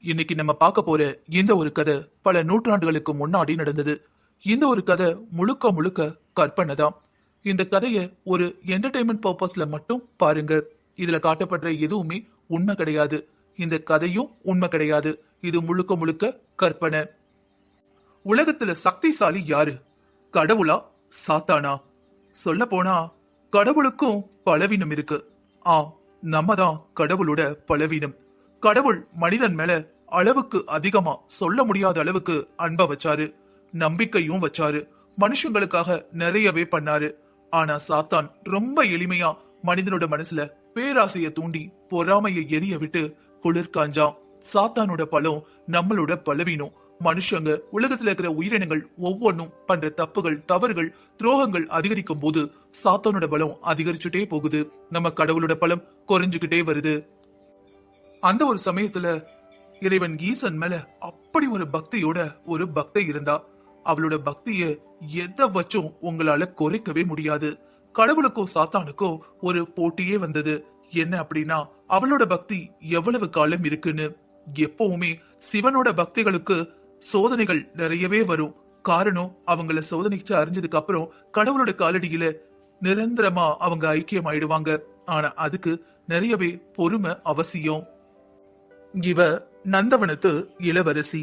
இன்னைக்கு நம்ம பார்க்க போற இந்த ஒரு கதை பல நூற்றாண்டுகளுக்கு முன்னாடி நடந்தது. இந்த ஒரு கதை முழுக்க முழுக்க கற்பனை தான். இந்த கதைய ஒரு என்டர்டைன்மெண்ட் பர்பஸ்ல மட்டும் பாருங்க. இதுல காட்டப்படுற எதுவுமே உண்மை கிடையாது. இந்த கதையும் உண்மை கிடையாது. இது முழுக்க முழுக்க கற்பனை. உலகத்துல சக்திசாலி யாரு? கடவுளா சாத்தானா? சொல்ல போனா கடவுளுக்கும் பலவீனம் இருக்கு. நம்ம தான் கடவுளோட பலவீனம். கடவுள் மனிதன் மேல அளவுக்கு அதிகமா சொல்ல முடியாத அளவுக்கு அன்ப வச்சாரு, நம்பிக்கையும் வச்சாரு, மனுஷங்களுக்காக நிறையவே பண்ணாரு. ஆனா சாத்தான் ரொம்ப எளிமையா மனிதனோட மனசுல பேராசைய தூண்டி பொறாமையை எரிய விட்டு குளிர் காஞ்சான். சாத்தானோட பலம் நம்மளோட பலவீனம். மனுஷங்க உலகத்துல இருக்கிற உயிரினங்கள் ஒவ்வொன்னும் பண்ற தப்புகள், தவறுகள், துரோகங்கள் அதிகரிக்கும் போது சாத்தானோட பலம் அதிகரிச்சுட்டே போகுது. நம்ம கடவுளோட பலம் குறைஞ்சுகிட்டே வருது. அந்த ஒரு சமயத்துல இறைவன் ஈசன் மேல அப்படி ஒரு பக்தியோட ஒரு பக்தை இருந்தா. அவளோட பக்திய எதை வச்சும் உங்களால குறைக்கவே முடியாது. கடவுளுக்கும் சாத்தானுக்கும் ஒரு போட்டியே வந்தது. என்ன அப்படின்னா, அவளோட பக்தி எவ்வளவு காலம் இருக்குன்னு. எப்பவுமே சிவனோட பக்திகளுக்கு சோதனைகள் நிறையவே வரும். காரணம், அவங்கள சோதனைச்சு அறிஞ்சதுக்கு அப்புறம் கடவுளோட காலடியில நிரந்தரமா அவங்க ஐக்கியம் ஆயிடுவாங்க. ஆனா அதுக்கு நிறையவே பொறுமை அவசியம். இவ நந்தவனத்து இளவரசி.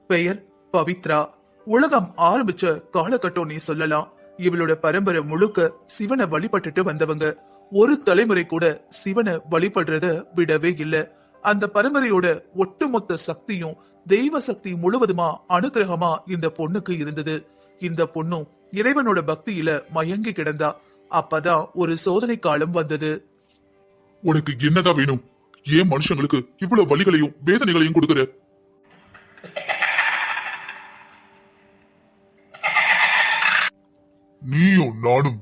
பெயர் பவித்ரா. உலகம் ஆரம்பிச்ச காலகட்டம் நீ சொல்லலாம். இவளோட பரம்பரை முழுக்க சிவனை வழிபட்டுட்டு வந்தவங்க. ஒரு தலைமுறை கூட சிவனை வழிபடுறத விடவே இல்ல. அந்த பரம்பரையோட ஒட்டுமொத்த சக்தியும் தெய்வ சக்தி முழுவதுமா அனுகிரகமா இந்த பொண்ணுக்கு இருந்தது. இந்த பொண்ணும் இறைவனோட பக்தியில மயங்கி கிடந்தா. அப்பதான் ஒரு சோதனை காலம் வந்தது. உனக்கு என்னதான் வேணும்? ஏன் மனுஷங்களுக்கு இவ்வளவு வலிகளையும் வேதனைகளையும் கொடுக்கிற? நீயும் நானும்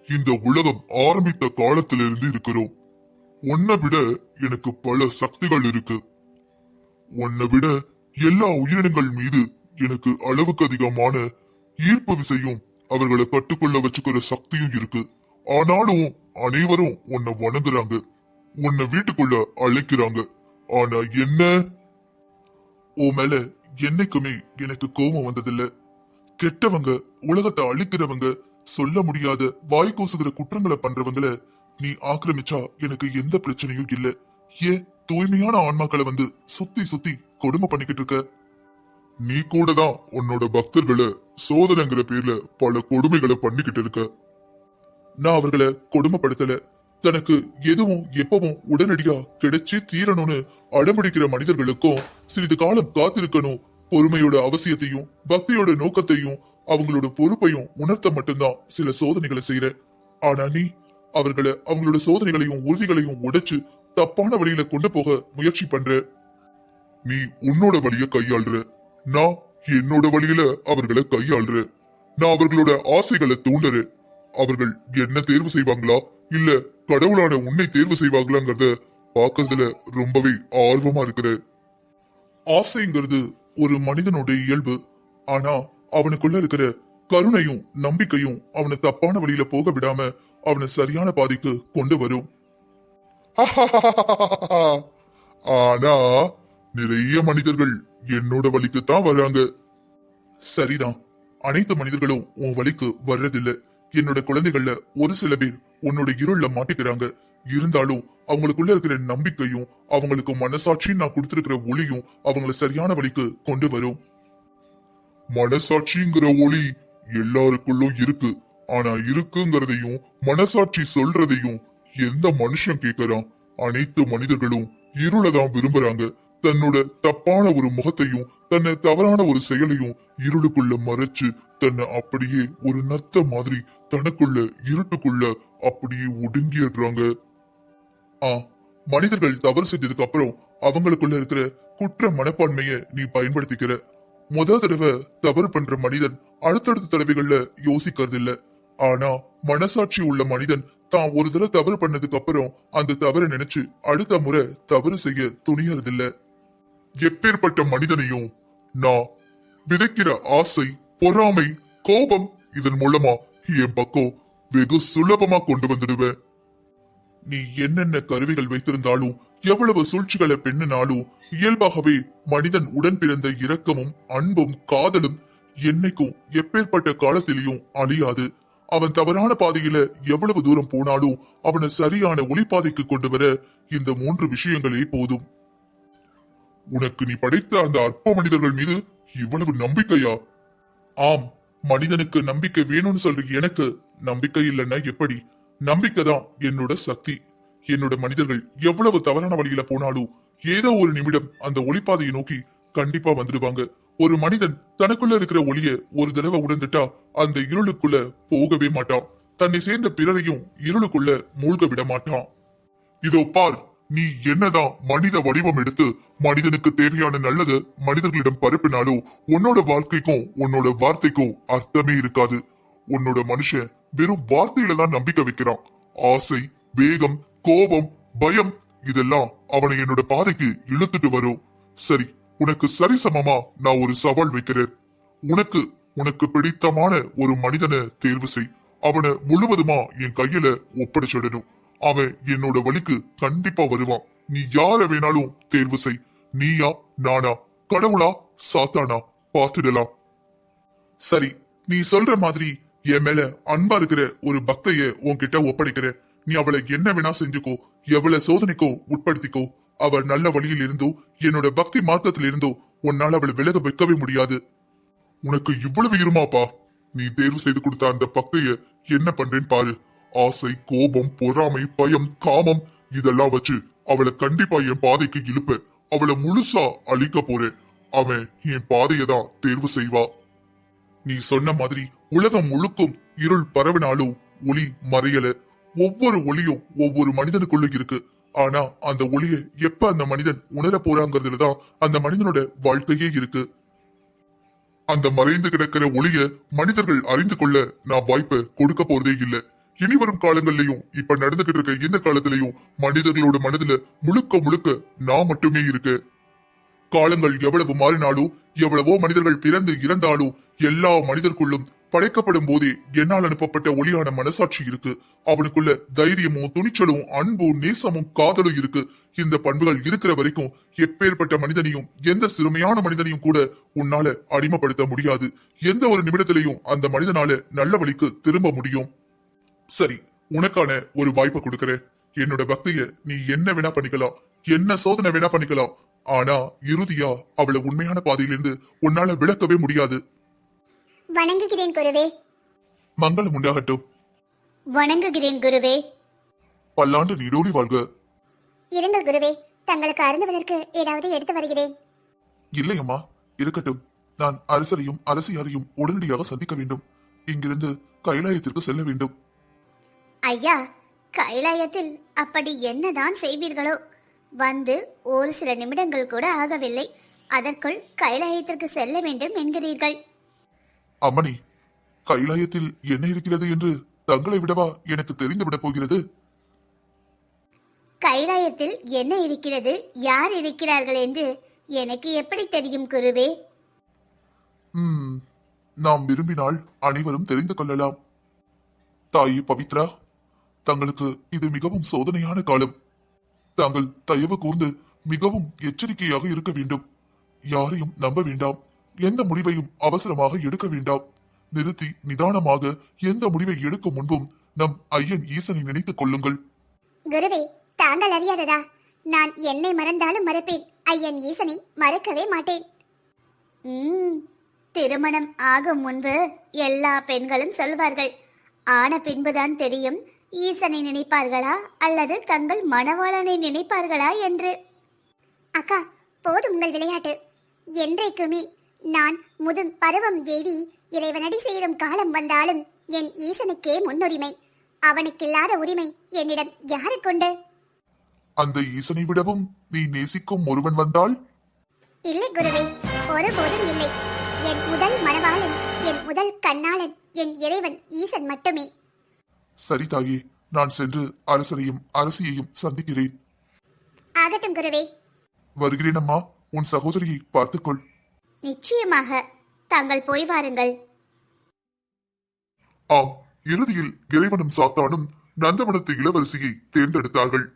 இந்த உலகம் ஆரம்பித்த காலத்திலிருந்து இருக்கிறோம். உன்னை விட எனக்கு பல சக்திகள் இருக்கு. உன்னை விட எல்லா உயிரினங்கள் மீது எனக்கு அளவுக்கு அதிகமான ஈர்ப்பு விசையும் அவர்களை கட்டுக்கொள்ள வச்சுக்கிற சக்தியும் இருக்கு. ஆனாலும் அனைவரும் உன்னை வணங்குறாங்க, உன்னை வீட்டுக்குள்ள அழைக்கிறாங்க. ஆனா என்ன, உன் மேல என்னைக்குமே எனக்கு கோபம் வந்ததில்ல. கெட்டவங்க, உலகத்தை அழிக்கிறவங்க, சொல்ல முடியாத வாய் கூசுகிற குற்றங்களை பண்றவங்கள நீ ஆக்கிரமிச்சா எனக்கு எந்த பிரச்சனையும் இல்ல. ஏன் தூய்மையான ஆன்மாக்களை வந்து சுத்தி சுத்தி கொடுமை பண்ணிக்கிட்டு இருக்க? நீ கூட தான் உன்னோட பக்தர்களை சோதனைங்கிற பேர்ல பல கொடுமைகளை பண்ணிக்கிட்டு இருக்க. நான் அவர்களை கொடுமைப்படுத்தல. தனக்கு எதுவும் எப்பவும் உடனடியா கிடைச்சி தீரணும்னு அடம்பிடிக்கிற மனிதர்களுக்கும் சிறிது காலம் காத்திருக்கணும், பொறுமையோட அவசியத்தையும் பக்தியோட நோக்கத்தையும் அவங்களோட பொறுப்பையும் உணர்த்த மட்டும்தான் சில சோதனைகளை செய்யற. ஆனா நீ அவர்களை அவங்களோட சோதனைகளையும் உறுதிகளையும் உடைச்சு தப்பான வழியில கொண்டு போக முயற்சி பண்ற. நீ உன்னோட வழிய கையாளுற, நான் என்னோட வழியில அவர்களை கையாளுற. நான் அவர்களோட ஆசைகளை தூண்டுற. அவர்கள் என்ன தேர்வு செய்வாங்களா இல்ல கடவுளான உன்னை தேர்வு செய்வாங்களாங்கிறத பாக்குறதுல ரொம்பவே ஆர்வமா இருக்கிற. ஆசைங்கிறது ஒரு மனிதனோட இயல்பு. ஆனா அவனுக்குள்ள இருக்கிற கருணையும் நம்பிக்கையும் அவனை தப்பான வழியில போக விடாம அவனை சரியான பாதைக்கு கொண்டு வரும். ஆனா நிறைய மனிதர்கள் என்னோட வழிக்குத்தான் வர்றாங்க. சரிதான், அனைத்து மனிதர்களும் உன் வழிக்கு வர்றதில்ல. என்னோட குழந்தைகள்ல ஒரு சில பேர் உன்னோட இருள்ல மாட்டிக்கிறாங்க. இருந்தாலும் அவங்களுக்குள்ள இருக்கிற நம்பிக்கையும் அவங்களுக்கு மனசாட்சின்னு நான் கொடுத்திருக்கிற ஒளியும் அவங்களை சரியான வழிக்கு கொண்டு வரும். மனசாட்சிங்கிற ஒளி எல்லாருக்குள்ளும் இருக்கு. ஆனா இருக்குங்கிறதையும் மனசாட்சி சொல்றதையும் எந்த மனுஷன் கேட்கறான்? அனைத்து மனிதர்களும் இருளதான் விரும்புறாங்க. தன்னோட தப்பான ஒரு முகத்தையும் தன்னை தவறான ஒரு செயலையும் இருளுக்குள்ள மறைச்சு தன்னை அப்படியே ஒரு நத்த மாதிரி தனக்குள்ள இருட்டுக்குள்ள அப்படியே ஒடுங்கிடுறாங்க. மனிதர்கள் தவறு செஞ்சதுக்கு அப்புறம் அவங்களுக்குள்ள இருக்கிற குற்ற மனப்பான்மைய நீ பயன்படுத்திக்கிற. முதல் தடவை தவறு பண்ற மனிதன் அடுத்தடுத்த தடவைகள்ல யோசிக்கிறது இல்ல. ஆனா மனசாட்சி உள்ள மனிதன் தான் ஒரு தடவை தவறு பண்ணதுக்கு அப்புறம் அந்த தவறை நினைச்சு அடுத்த முறை தவறு செய்ய துணியறதில்ல. எப்பேற்பட்ட மனிதனையும் நான் விதைக்கிற ஆசை, பொறாமை, கோபம் இதன் மூலமா என் பக்கம் வெகு சுலபமா கொண்டு வந்துடுவேன். நீ என்னென்ன கருவிகள் வைத்திருந்தாலும் எவ்வளவு சூழ்ச்சிகளை பெண்ணினாலும் இயல்பாகவே மனிதன் உடன் பிறந்த இரக்கமும் அன்பும் காதலும் என்னைக்கும் எப்பேற்பட்ட காலத்திலையும் அழியாது. அவன் தவறான பாதையில எவ்வளவு தூரம் போனாலும் அவனை சரியான ஒளிப்பாதைக்கு கொண்டு வர இந்த 3 விஷயங்களே போதும். உனக்கு நீ படைத்த அந்த அற்ப மனிதர்கள் மீது இவ்வளவு நம்பிக்கையா? ஆம், மனிதனுக்கு நம்பிக்கை வேணும்னு சொல்ற எனக்கு நம்பிக்கை இல்லைன்னா எப்படி? நம்பிக்கை தான் என்னோட சக்தி. என்னோட மனிதர்கள் எவ்வளவு தவறான வழியில போனாலும் ஏதோ ஒரு நிமிடம் அந்த ஒளிப்பாதையை நோக்கி கண்டிப்பா வந்துடுவாங்க. ஒரு மனிதன் தனக்குள்ள இருக்கிற ஒளிய ஒரு தடவை உணர்ந்துட்டா அந்த இருளுக்குள்ள போகவே மாட்டான். தன்னை சேர்ந்த பிறரையும் இருளுக்குள்ள மூழ்க விட மாட்டான். இதோ பார், நீ என்னதான் மனித வடிவம் எடுத்து மனிதனுக்கு தேவையான நல்லது மனிதர்களிடம் பரப்பினாலும் உன்னோட வாழ்க்கைக்கும் உன்னோட வார்த்தைக்கும் அர்த்தமே இருக்காது. உன்னோட மனுஷன் வெறும் வார்த்தையில தான் நம்பிக்கை வைக்கிறான். ஆசை, வேகம், கோபம், பயம் இதெல்லாம் அவனை என்னோட பாதைக்கு இழுத்துட்டு வரும். சரி, உனக்கு சரிசமமா நான் ஒரு சவால் வைக்கிறேன். உனக்கு பிடித்தமான ஒரு மனிதனை தேர்வு செய். அவனை முழுவதுமா என் கையில ஒப்படைச்சிடணும். அவன் என்னோட வழிக்கு கண்டிப்பா வருவான். நீ யார வேணாலும் தேர்வு செய். நீயா, நானா, கடவுளா, சாத்தானா, பார்த்துடலாம். சரி, நீ சொல்ற மாதிரி என் மேல அன்பா இருக்கிற ஒரு பக்தைய உன்கிட்ட ஒப்படைக்கிற. நீ அவளை என்ன வேணா செஞ்சுக்கோ, எவ்வளவு சோதனைக்கோ உட்படுத்திக்கோ. அவள் நல்ல வழியில் இருந்தோ என்னோட பக்தி மார்க்கத்தில் இருந்தோ உன்னால அவளை விலக வைக்கவே முடியாது. உனக்கு இவ்வளவு இருமாப்பா? நீ தேர்வு செய்து கொடுத்த அந்த பக்தைய என்ன பண்றேன்னு பாரு. ஆசை, கோபம், பொறாமை, பயம், காமம் இதெல்லாம் வச்சு அவளை கண்டிப்பா என் பாதைக்கு இழுப்ப. அவளை முழுசா அழிக்க போறேன். அவன் என் பாதையை தான் தேர்வு செய்வா. நீ சொன்ன மாதிரி உலகம் முழுக்கும் இருள் பரவினாலும் ஒளி மறையல. ஒவ்வொரு ஒளியும் ஒவ்வொரு மனிதனுக்குள்ள இருக்கு. ஆனா அந்த ஒளியை எப்ப அந்த மனிதன் உணர போறாங்கிறதுலதான் அந்த மனிதனோட வாழ்க்கையே இருக்கு. அந்த மறைந்து கிடக்கிற ஒளிய மனிதர்கள் அறிந்து கொள்ள நான் வாய்ப்பை கொடுக்க போறதே இல்ல. இனி வரும் காலங்கள்லயும் இப்ப நடந்துகிட்டு இருக்க இந்த காலத்திலையும் மனிதர்களோட மனதுல முழுக்க முழுக்க நான் மட்டுமே இருக்கு. காலங்கள் எவ்வளவு மாறினாலும் எவ்வளவோ மனிதர்கள் பிறந்து இறந்தாலும் எல்லா மனிதர்களும் படைக்கப்படும் போதே என்னால் அனுப்பப்பட்ட ஒளியான மனசாட்சி இருக்கு. அவனுக்குள்ள தைரியமும் துணிச்சலும் அன்பும் நேசமும் காதலும் இருக்கு. இந்த பண்புகள் இருக்கிற வரைக்கும் எப்பேற்பட்ட மனிதனையும் எந்த சிறுமையான மனிதனையும் கூட உன்னால அடிமைப்படுத்த முடியாது. எந்த ஒரு நிமிடத்திலையும் அந்த மனிதனால நல்ல வழிக்கு திரும்ப முடியும். சரி, உனக்கான ஒரு வாய்ப்பை கொடுக்கறேன். என்னோட பக்திய நீ என்ன வேணா பண்ணிக்கலாம், என்ன சோதனை வேணா பண்ணிக்கலாம். ஆனா இறுதியா அவளை உண்மையான பாதையிலிருந்து உன்னால விளக்கவே முடியாது. வணங்குகிறேன் குருவே. மங்களம் உண்டாகட்டும். வணங்குகிறேன் குருவே. பல்லாண்டு நீடோடி வாழ்க. இருங்கள் குருவே, தங்களுக்கு அருந்துவதற்கு ஏதாவது எடுத்து வருகிறேன். இல்லையம்மா, இருக்கட்டும். நான் அரசரையும் அரசியாரையும் உடனடியாக சந்திக்க வேண்டும். இங்கிருந்து கைலாயத்திற்கு செல்ல வேண்டும். ஐயா, கைலாயத்தில் அப்படி என்னதான் செய்வீர்களோ? வந்து ஒரு சில நிமிடங்கள் கூட ஆகவில்லை, அதற்குள் கைலாயத்திற்கு செல்ல வேண்டும் என்கிறீர்கள். அம்மணி, கைலாயத்தில் என்ன இருக்கிறது என்று தங்களை விடவா எனக்கு தெரிந்து விட போகிறது? கைலாயத்தில் என்ன இருக்கிறது, யார் இருக்கிறார்கள் என்று எனக்கு எப்படி தெரியும் குருவே? நாம் விரும்பினால் அனைவரும் தெரிந்து கொள்ளலாம். தாயி பவித்ரா, தங்களுக்கு இது மிகவும் சோதனையான காலம். தாங்கள் தயவு கூர்ந்து மிகவும் எச்சரிக்கையாக இருக்க வேண்டும். யாரையும் நம்ப வேண்டாம். எந்த முடிவையும் அவசரமாக எடுக்க வேண்டாம். நிறுத்தி நிதானமாக எந்த முடிவை எடுக்கும் முன்பும் நம் ஐயன் ஈசனை நினைத்துக் கொள்ளுங்கள். குருவே, தாங்கள் அறியாததா? நான் என்னை மறந்தாலும் மறப்பேன், ஐயன் ஈசனை மறக்கவே மாட்டேன். திருமணம் ஆகும் முன்பு எல்லா பெண்களும் சொல்வார்கள், ஆன பின்புதான் தெரியும் ஈசனை நினைப்பார்களா அல்லது தங்கள் மணவாளனை நினைப்பார்களா என்று. அக்கா, போதும் உங்கள் விளையாட்டு. என்றைக்குமே நான் பருவம் எய்தி இறைவனடி சேரும் காலம் வந்தாலும் என் ஈசனுக்கே முன்னுரிமை. அவனுக்கில்லாத உரிமை என்னிடம் யாருக்குண்டு? அந்த ஈசனை விடவும் நீ நேசிக்கும் ஒருவன் வந்தால்? இல்லை குருவே, ஒருபோதும் இல்லை. என் முதல் மணவாளன், என் முதல் கண்ணாளன் என் இறைவன் ஈசன் மட்டுமே. சரி தாயே, நான் சென்று அரசரையும் அரசியையும் சந்திக்கிறேன். ஆகட்டும் குருவே. வருகிறேன் அம்மா. உன் சகோதரியை பார்த்துக்கொள். நிச்சயமாக, தாங்கள் போய் வாருங்கள். ஆம், இறுதியில் இறைவனும் சாத்தானும் நந்தவனத்து இளவரசியை தேர்ந்தெடுத்தார்கள்.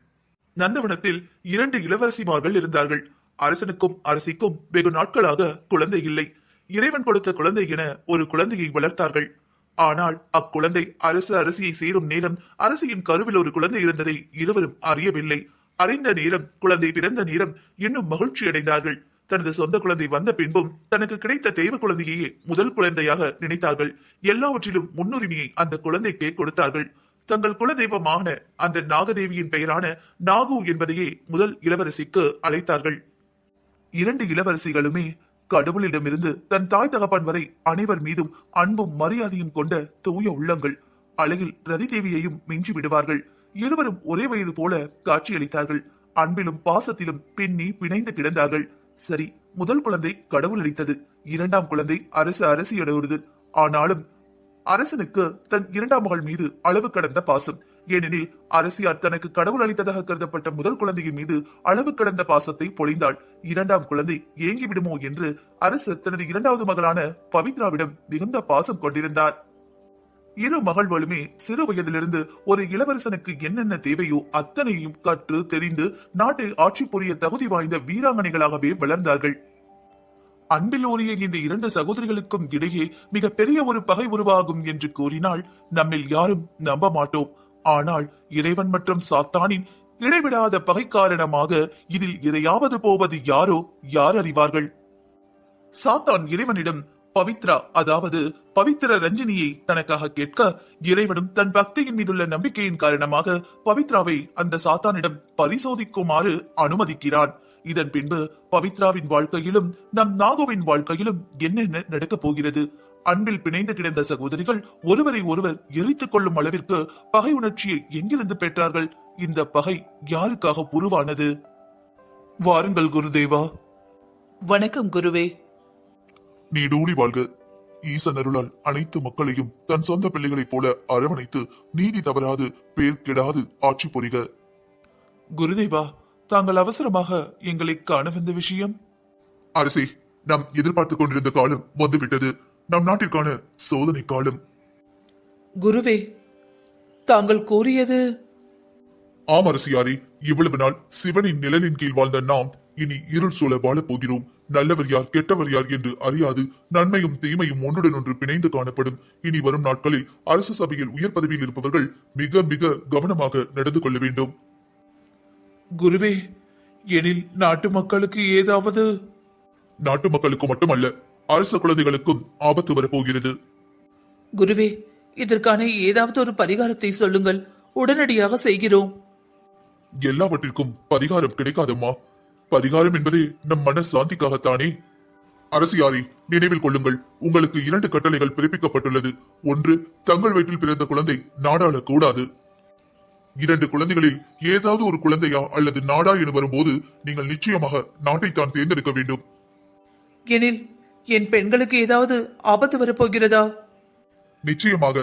நந்தவனத்தில் 2 இளவரசிமார்கள் இருந்தார்கள். அரசனுக்கும் அரசிக்கும் வெகு நாட்களாக குழந்தை இல்லை. இறைவன் கொடுத்த குழந்தை என ஒரு குழந்தையை வளர்த்தார்கள். ஆனால் அக்குழந்தை அரசியை சேரும் நேரம் அரசியின் கருவில் ஒரு குழந்தை இருந்ததை இருவரும் அறியவில்லை. அறிந்த நேரம், குழந்தை பிறந்த நேரம் இன்னும் மகிழ்ச்சி அடைந்தார்கள். தனது சொந்த குழந்தை வந்த பின்பும் தனக்கு கிடைத்த தெய்வ குழந்தையே முதல் குழந்தையாக நினைத்தார்கள். எல்லாவற்றிலும் முன்னுரிமையை அந்த குழந்தைக்கே கொடுத்தார்கள். தங்கள் குலதெய்வமான அந்த நாகதேவியின் பெயரான நாகு என்பதையே முதல் இளவரசிக்கு அழைத்தார்கள். 2 இளவரசிகளுமே கடவுளிடமிருந்து தன் தாய் தகப்பன் வரை அனைவர் மீதும் அன்பும் மரியாதையும் கொண்ட தூய உள்ளங்கள். அழகில் ரதி தேவியையும் மிஞ்சி விடுவார்கள். இருவரும் ஒரே வயது போல காட்சியளித்தார்கள். அன்பிலும் பாசத்திலும் பின்னி பிணைந்து கிடந்தார்கள். சரி, முதல் குழந்தை கடவுள் அளித்தது. 2ஆம் குழந்தை அரசியோடது. ஆனாலும் அரசனுக்கு தன் 2ஆம் மகள் மீது அளவு கடந்த பாசம். ஏனெனில் அரசியார் தனக்கு கடவுள் அளித்ததாக கருதப்பட்ட முதல் குழந்தையின் மீது அளவு கடந்த பாசத்தை பொழிந்தாள். 2ஆம் குழந்தை ஏங்கி விடுமோ என்று அரசர் தனது 2வது மகளான பவித்ராவிடம் மிகுந்த பாசம் கொண்டிருந்தார். இரு மகள்களுமே சிறு வயதிலிருந்து ஒரு இளவரசனுக்கு என்னென்ன தேவையோ அத்தனையும் கற்று தெரிந்து நாட்டை ஆட்சி புரிய தகுதி வாய்ந்த வீராங்கனைகளாகவே வளர்ந்தார்கள். அன்பில் ஊறிய இந்த 2 சகோதரிகளுக்கும் இடையே மிக பெரிய ஒரு பகை உருவாகும் என்று கூறினால் நம்மில் யாரும் நம்ப மாட்டோம். ஆனால் இறைவன் மற்றும் சாத்தானின் இடைவிடாத பகை காரணமாக இதில் எதையாவது போவது யாரோ யார் அறிவார்கள். சாத்தான் இறைவனிடம் பவித்ரா, அதாவது பவித்திர ரஞ்சினியை தனக்காக கேட்க, இறைவனும் தன் பக்தியின் மீதுள்ள நம்பிக்கையின் காரணமாக பவித்ராவை அந்த சாத்தானிடம் பரிசோதிக்குமாறு அனுமதிக்கிறான். இதன் பின்பு பவித்ராவின் வாழ்க்கையிலும் நம் நாகுவின் வாழ்க்கையிலும் என்னென்ன நடக்கப் போகிறது? அன்பில் பிணைந்து கிடந்த சகோதரிகள் ஒருவரை ஒருவர் எரித்துக் கொள்ளும் அளவிற்கு பகை உணர்ச்சியை எங்கிருந்து பெற்றார்கள்? இந்த பகை யாருக்காக உருவானது? வாருங்கள் குருதேவா. வணக்கம் குருவே. நீடூழி வாழ்க. ஈசன் அருளால் அனைத்து மக்களையும் தன் சொந்த பிள்ளைகளைப் போல அரவணைத்து நீதி தவறாது பேர் கெடாது ஆட்சி புரிக. குருதேவா, தாங்கள் அவசரமாக எங்களை காண வந்த விஷயம்? அரசே, நாம் எதிர்பார்த்துக் கொண்டிருந்த காலம் வந்துவிட்டது. நம் நாட்டிற்கான சோதனை காலம். குருவே, தாங்கள் கூறியது? ஆம் அரசியாரே, இவ்வளவு நாள் சிவனின் நிழலின் கீழ் வாழ்ந்த நாம் இனி இருள் சூழ வாழப் போகிறோம். நல்லவர் யார் கெட்டவர் யார் என்று அறியாது நன்மையும் தீமையும் ஒன்றுடன் ஒன்று பிணைந்து காணப்படும். இனி வரும் நாட்களில் அரசு சபையில் உயர் பதவியில் இருப்பவர்கள் மிக மிக கவனமாக நடந்து கொள்ள வேண்டும். குருவே, எனில் நாட்டு மக்களுக்கு ஏதாவது? நாட்டு மக்களுக்கு மட்டுமல்ல, அரச குழந்தைகளுக்கும் ஆபத்து வரப்போகிறது. குருவே, இதற்கான ஏதாவது ஒரு பரிகாரத்தை சொல்லுங்கள். உடனடியாக செய்கிறோம். எல்லாவற்றிற்கும் பரிகாரம் கிடைக்காதம்மா. பரிகாரம் என்பதே நம் மன சாந்திக்காகத்தானே. அரசியாரே, நினைவில் கொள்ளுங்கள், உங்களுக்கு 2 கட்டளைகள் பிறப்பிக்கப்பட்டுள்ளது. ஒன்று, தங்கள் வயிற்றில் பிறந்த குழந்தை நாடாள கூடாது. 2 குழந்தைகளில் ஏதாவது ஒரு குழந்தையா அல்லது நாடா என வரும்போது நீங்கள் நிச்சயமாக நாட்டைத்தான் தேர்ந்தெடுக்க வேண்டும். எனில் என் பெண்களுக்கு ஏதாவது ஆபத்து வரப்போகிறதா? நிச்சயமாக.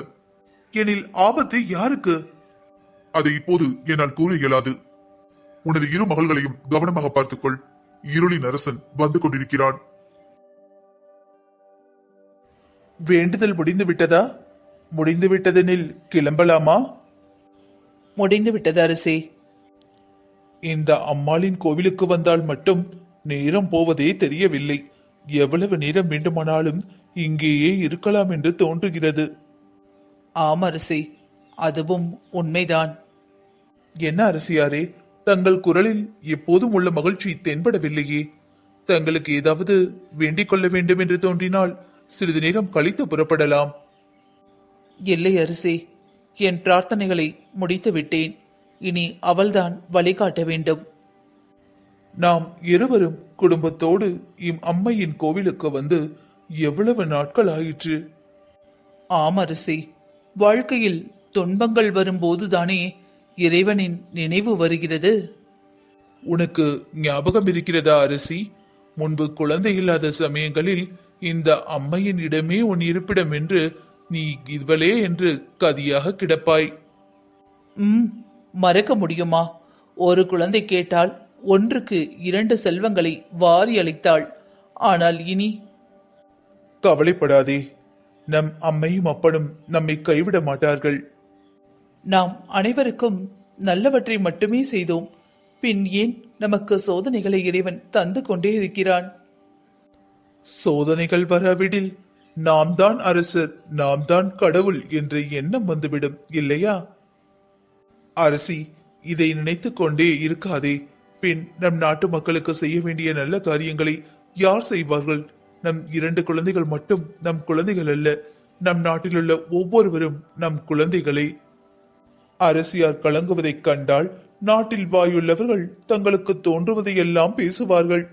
எனில் ஆபத்து யாருக்கு? அதை இப்போது என்னால் கூற இயலாது. உனது 2 மகள்களையும் கவனமாக பார்த்துக்கொள். இருளின் அரசன் வந்து கொண்டிருக்கிறான். வேண்டுதல் முடிந்து விட்டதா? முடிந்து விட்டதெனில் கிளம்பலாமா? முடிந்து விட்டது அரசே. இந்த அம்மாளின் கோவிலுக்கு வந்தால் மட்டும் நேரம் போவதே தெரியவில்லை. எவ்வளவு நேரம் வேண்டுமானாலும் இங்கேயே இருக்கலாம் என்று தோன்றுகிறது. ஆம் அரசே, அதுவும் உண்மைதான். என்ன அரசியாரே, தங்கள் குரலில் எப்போதும் உள்ள மகிழ்ச்சி தென்படவில்லையே. தங்களுக்கு ஏதாவது வேண்டிக் கொள்ள வேண்டும் என்று தோன்றினால் சிறிது நேரம் கழித்து புறப்படலாம். இல்லை அரசே, என் பிரார்த்தனைகளை முடித்து விட்டேன். இனி அவள்தான் வழிகாட்ட வேண்டும். நாம் இருவரும் குடும்பத்தோடு அம்மையின் கோவிலுக்கு வந்து எவ்வளவு நாட்கள் ஆயிற்று? ஆம் அரசே, வாழ்க்கையில் துன்பங்கள் வரும்போதுதானே இறைவனின் நினைவு வருகிறது. உனக்கு ஞாபகம் இருக்கிறதா அரசி? முன்பு குழந்தை இல்லாத சமயங்களில் இந்த அம்மையின் இடமே உன் இருப்பிடம் என்று நீ இவளே என்று கதியாக கிடப்பாய். மறக்க முடியுமா? ஒரு குழந்தை கேட்டால் 1க்கு 2 செல்வங்களை வாரி அளித்தாள். ஆனால் இனி? கவலைப்படாதே, நம் அம்மையும் அப்பனும் நம்மை கைவிட மாட்டார்கள். நாம் அனைவருக்கும் நல்லவற்றை மட்டுமே செய்தோம். பின் ஏன் நமக்கு சோதனைகளை இறைவன் தந்து கொண்டே இருக்கிறான்? சோதனைகள் வராவிடில் நாம் தான் அரசர், நாம் தான் கடவுள் என்ற எண்ணம் வந்துவிடும் இல்லையா? அரசி, இதை நினைத்துக் கொண்டே இருக்காதே. பின் நம் நாட்டு மக்களுக்கு செய்ய வேண்டிய நல்ல காரியங்களை யார் செய்வார்கள்? நம் 2 குழந்தைகள் மட்டும் நம் குழந்தைகள் அல்ல, நம் நாட்டிலுள்ள ஒவ்வொருவரும் நம் குழந்தைகளே. அரசியார் கலங்குவதைக் கண்டால் நாட்டில் வாயுள்ளவர்கள் தங்களுக்கு தோன்றுவதையெல்லாம் பேசுவார்கள்.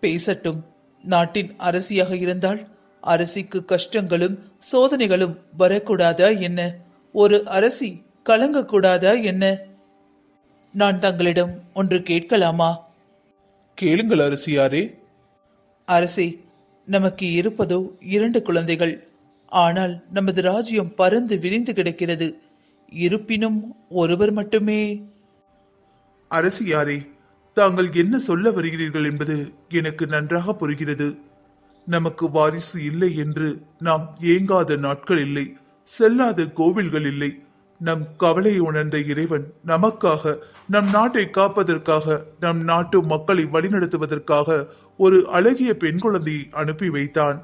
பேசட்டும். நாட்டின் அரசியாக இருந்தால் அரசிக்கு கஷ்டங்களும் சோதனைகளும் வரக்கூடாதா என்ன? ஒரு அரசி கலங்கக்கூடாதா என்ன? நான் தங்களிடம் ஒன்று கேட்கலாமா? கேளுங்கள் அரசியாரே. அரசே, நமக்கு இருப்பதோ 2 குழந்தைகள். ஆனால் நமது ராஜ்யம் பறந்து விரிந்து கிடக்கிறது. இருப்பினும் ஒருவர் மட்டுமே. அரசியாரே, தாங்கள் என்ன சொல்ல வருகிறீர்கள் என்பது எனக்கு நன்றாக புரிகிறது. நமக்கு வாரிசு இல்லை என்று நாம் ஏங்காத நாட்கள் இல்லை, செல்லாத கோவில்கள் இல்லை. நம் கவலை உணர்ந்த இறைவன் நமக்காக, நம் நாட்டை காப்பதற்காக, நம் நாட்டு மக்களை வழிநடத்துவதற்காக ஒரு அழகிய பெண் குழந்தையை அனுப்பி வைத்தான்.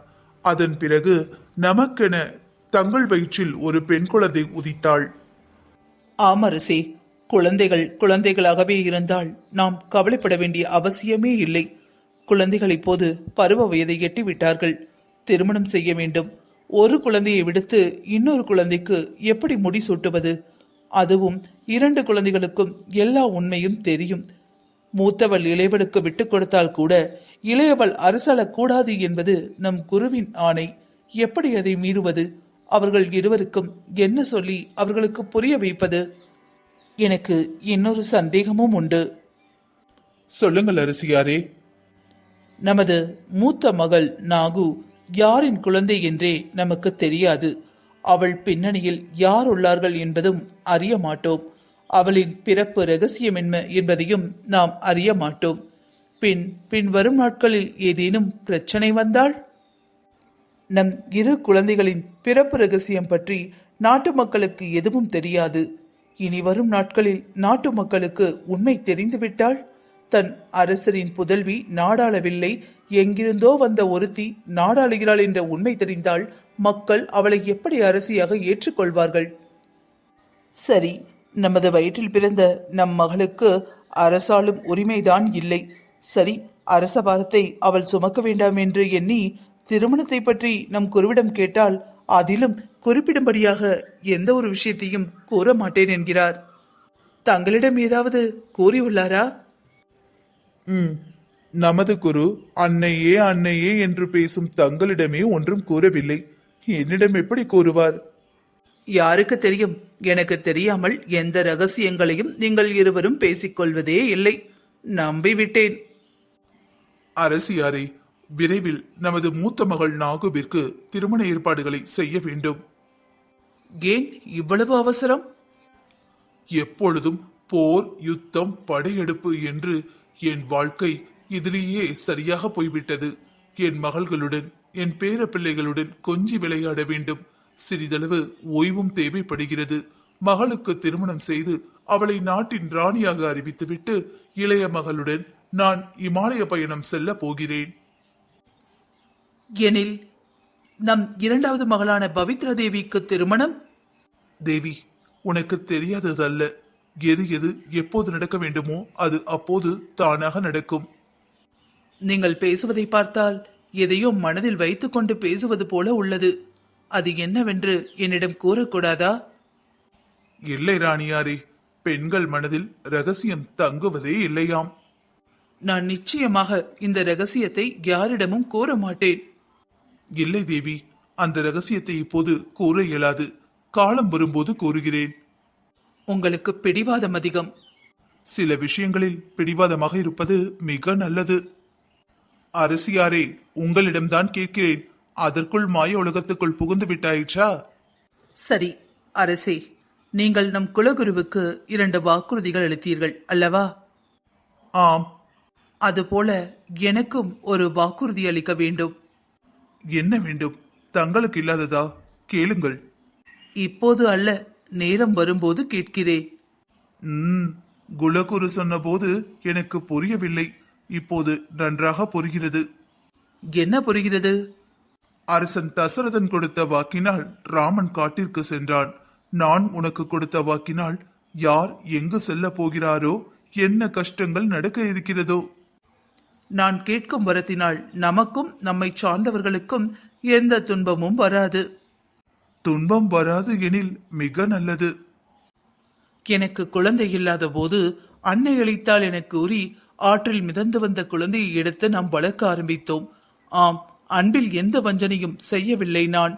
அதன் பிறகு நமக்கென தங்கள் வயிற்றில் ஒரு பெண் குழந்தை உதித்தாள். ஆம் அரசே, குழந்தைகள் குழந்தைகளாகவே இருந்தால் நாம் கவலைப்பட வேண்டிய அவசியமே இல்லை. குழந்தைகள் இப்போது பருவ வயதை எட்டிவிட்டார்கள். திருமணம் செய்ய வேண்டும். ஒரு குழந்தையை விடுத்து இன்னொரு குழந்தைக்கு எப்படி முடிசூட்டுவது? அதுவும் 2 குழந்தைகளுக்கும் எல்லா உண்மையும் தெரியும். மூத்தவள் இளையவளுக்கு விட்டுக் கொடுத்தால் கூட இளையவள் அரசாளக்கூடாது என்பது நம் குருவின் ஆணை. எப்படி அதை மீறுவது? அவர்கள் இருவருக்கும் என்ன சொல்லி அவர்களுக்கு புரிய வைப்பது? எனக்கு இன்னொரு சந்தேகமும் உண்டு. சொல்லுங்கள் அரசியாரே. நமது மூத்த மகள் நாகு யாரின் குழந்தை என்றே நமக்கு தெரியாது. அவள் பின்னணியில் யார் உள்ளார்கள் என்பதும் அறிய மாட்டோம். அவளின் பிறப்பு ரகசியம் என்ன என்பதையும் நாம் அறிய மாட்டோம். பின் வரும் நாட்களில் ஏதேனும் பிரச்சனை வந்தால்? நம் 2 குழந்தைகளின் பிறப்பு ரகசியம் பற்றி நாட்டு மக்களுக்கு எதுவும் தெரியாது. இனி வரும் நாட்களில் நாட்டு மக்களுக்கு உண்மை தெரிந்துவிட்டால்? தன் அரசரின் புதல்வி நாடாளவில்லை, எங்கிருந்தோ வந்த ஒருத்தி நாடாளுகிறாள் என்ற உண்மை தெரிந்தால் மக்கள் அவளை எப்படி அரசியாக ஏற்றுக்கொள்வார்கள்? சரி, நமது வயிற்றில் பிறந்த நம் மகளுக்கு அரசாளும் உரிமைதான் இல்லை. சரி, அரச பாரத்தை அவள் சுமக்க வேண்டாம் என்று எண்ணி திருமணத்தை பற்றி நம் குருவிடம் கேட்டால் அதிலும் குறிப்பிடும்படியாக எந்த ஒரு விஷயத்தையும் கூற மாட்டேன் என்கிறார். தங்களிடம் ஏதாவது கூறியுள்ளாரா? நமது குரு அன்னையே அன்னையே என்று பேசும் தங்களிடமே ஒன்றும் கூறவில்லை. என்னிடம் எப்படி கூறுவார்? யாருக்கு தெரியும்? எனக்கு தெரியாமல் எந்த ரகசியங்களையும் நீங்கள் இருவரும் பேசிக்கொள்வதே இல்லை. நம்பிவிட்டேன். அரசியாரே, விரைவில் நமது மூத்த மகள் நாகுவிற்கு திருமண ஏற்பாடுகளை செய்ய வேண்டும். ஏன் இவ்வளவு அவசரம்? எப்பொழுதும் போர், யுத்தம், படையெடுப்பு என்று என் வாழ்க்கை இதிலேயே சரியாக போய்விட்டது. என் மகள்களுடன், என் பேர பிள்ளைகளுடன் கொஞ்சி விளையாட வேண்டும். சிறிதளவு ஓய்வும் தேவைப்படுகிறது. மகளுக்கு திருமணம் செய்து அவளை நாட்டின் ராணியாக அறிவித்துவிட்டு இளைய மகளுடன் நான் இமாலய பயணம் செல்ல போகிறேன். எனில் நம் 2வது மகளான பவித்ரா தேவிக்கு திருமணம்? தேவி, உனக்கு தெரியாததல்ல. எது எது எப்போது நடக்க வேண்டுமோ அது அப்போது தானாக நடக்கும். நீங்கள் பேசுவதை பார்த்தால் எதையோ மனதில் வைத்துக்கொண்டு பேசுவது போல உள்ளது. அது என்னவென்று என்னிடம் கூறக்கூடாதா? இல்லை ராணியாரே, பெண்கள் மனதில் ரகசியம் தங்குவதே இல்லையாம். நான் நிச்சயமாக இந்த ரகசியத்தை யாரிடமும் கூற மாட்டேன். இல்லை தேவி, அந்த ரகசியத்தை இப்போது கூற இயலாது. காலம் வரும்போது கூறுகிறேன். உங்களுக்கு பிடிவாதம் அதிகம். சில விஷயங்களில் பிடிவாதமாக இருப்பது மிக நல்லது. அரசியாரே, உங்களிடம்தான் கேட்கிறேன். அதற்குள் மாய உலகத்துக்குள் புகுந்து விட்டாயிற்றா? சரி அரசே, நீங்கள் நம் குலகுருவுக்கு 2 வாக்குறுதிகள் அளித்தீர்கள் அல்லவா? ஆம். அதுபோல எனக்கும் ஒரு வாக்குறுதி அளிக்க வேண்டும். என்ன வேண்டும்? தங்களுக்கு இல்லாததா? கேளுங்கள். இப்போது அல்ல, நேரம் வரும்போது கேட்கிறேன். குலகுரு சொன்னபோது எனக்கு புரியவில்லை. இப்போது நன்றாக புரிகிறது. என்ன புரிகிறது? அரசன் தசரதன் கொடுத்த வாக்கினால் ராமன் காட்டிற்கு சென்றான். நான் உனக்கு கொடுத்த வாக்கினால் யார் எங்கு செல்ல போகிறாரோ, என்ன கஷ்டங்கள் நடக்க இருக்கிறதோ. நான் கேட்கும் வரத்தினால் நமக்கும் நம்மை சார்ந்தவர்களுக்கும் எந்த துன்பமும் வராது. துன்பம் வராது எனில் மிக நல்லது. எனக்கு குழந்தை இல்லாத போது அன்னை அளித்தால் என கூறி ஆற்றில் மிதந்து வந்த குழந்தையை எடுத்து நாம் வளர்க்க ஆரம்பித்தோம். ஆம், அன்பில் எந்த வஞ்சனையும் செய்யவில்லை நான்.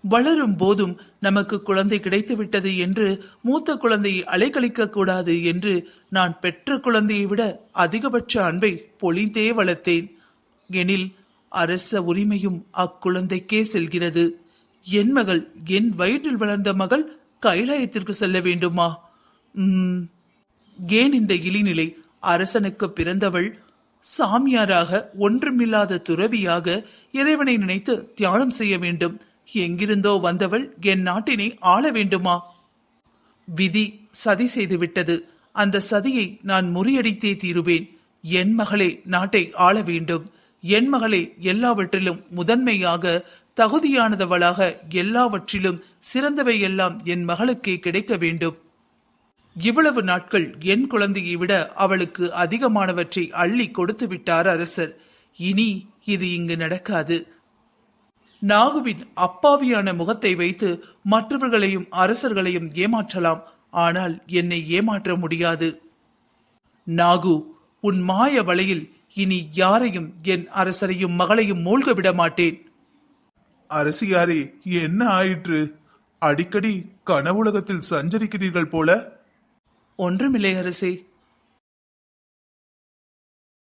வளரும் போதும் நமக்கு குழந்தை கிடைத்து விட்டது என்று மூத்த குழந்தையை அலைக்கழிக்க கூடாது என்று நான் பெற்ற குழந்தையை விட அதிகபட்ச அன்பை பொழிந்தே வளர்த்தேன். எனில் அரச உரிமையும் அக்குழந்தைக்கே செல்கிறது. என் மகள், என் வயிற்றில் வளர்ந்த மகள் கைலாயத்திற்கு செல்ல வேண்டுமா? ஏன் இந்த இழிநிலை? அரசனுக்கு பிறந்தவள் சாமியாராக, ஒன்றுமில்லாத துறவியாக இறைவனை நினைத்து தியானம் செய்ய வேண்டும். எங்கிருந்தோ வந்தவள் என் நாட்டினை ஆள வேண்டுமா? விதி சதி செய்து விட்டது. அந்த சதியை நான் முறியடித்தே தீருவேன். என் மகளே நாட்டை ஆள வேண்டும். என் மகளே எல்லாவற்றிலும் முதன்மையாக தகுதியானதவளாக, எல்லாவற்றிலும் சிறந்தவை எல்லாம் என் மகளுக்கே கிடைக்க வேண்டும். இவ்வளவு நாட்கள் என் குழந்தையை விட அவளுக்கு அதிகமானவற்றை அள்ளி கொடுத்து விட்டார் அரசர். இனி இது இங்கு நடக்காது. நாகுவின் அப்பாவியான முகத்தை வைத்து மற்றவர்களையும் அரசர்களையும் ஏமாற்றலாம், ஆனால் என்னை ஏமாற்ற முடியாது. நாகு, உன் மாய வலையில் இனி யாரையும், என் அரசரையும் மகளையும் மூழ்க விட மாட்டேன். அரசியாரே, என்ன ஆயிற்று? அடிக்கடி கனவுலகத்தில் சஞ்சரிக்கிறீர்கள் போல. ஒன்றுமில்லை அரசே.